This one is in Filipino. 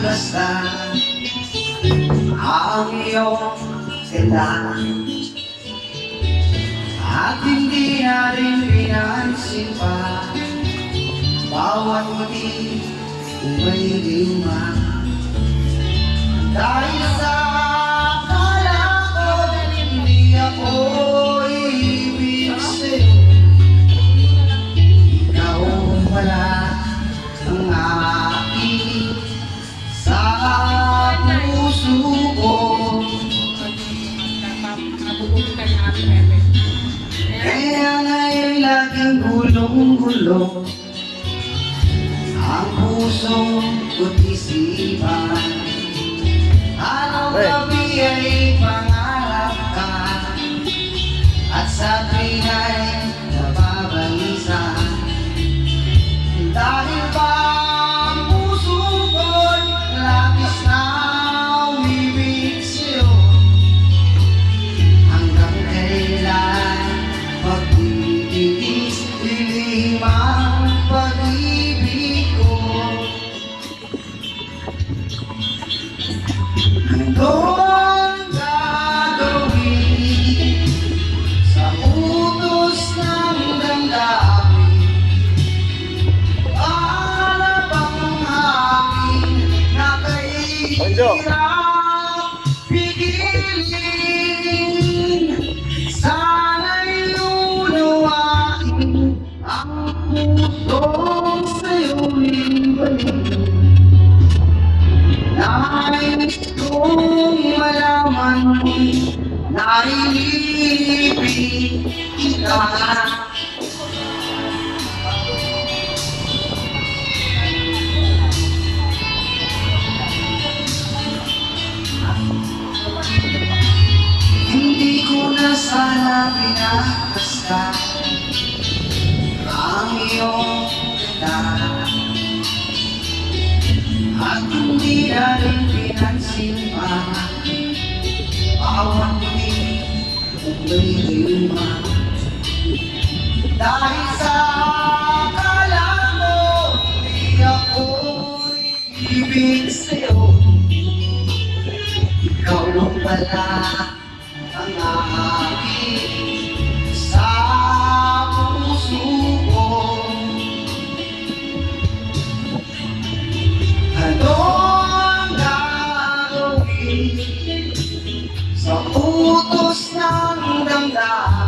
pinaglastan ang iyong tela at hindi na rin pinansin pa bawat muti may lima dahil sa akala ko na hindi ako ibig sa'yo. Ikaw pala ang aking sa puso ko. Kaya ngayon laging gulong-gulong ang puso ko't isipan. Anong gabi ay pangarap ka at sa tuwing ay nababangisan. Dahil ba ang puso ko'y labis na umibig sa'yo. Hanggang kailan magtitiis dilim ang pag-ibig ko. Ano ang gagawin sa utos ng damdamin? Para bang hangin na kahirap pigilin? Sana'y unawain ang pusong sa'yo'y balik. Nais kong malaman mo'y nailibig kita. Hindi ko na sana pinakasta ang iyong ganda at hindi na rin pinansin pa bawat muti may lima. Dahil sa akala mo di ako ibig sa'yo. Ikaw lang pala ang aking sa puso ko. Ano ang gagawin sa utos ng damdamin?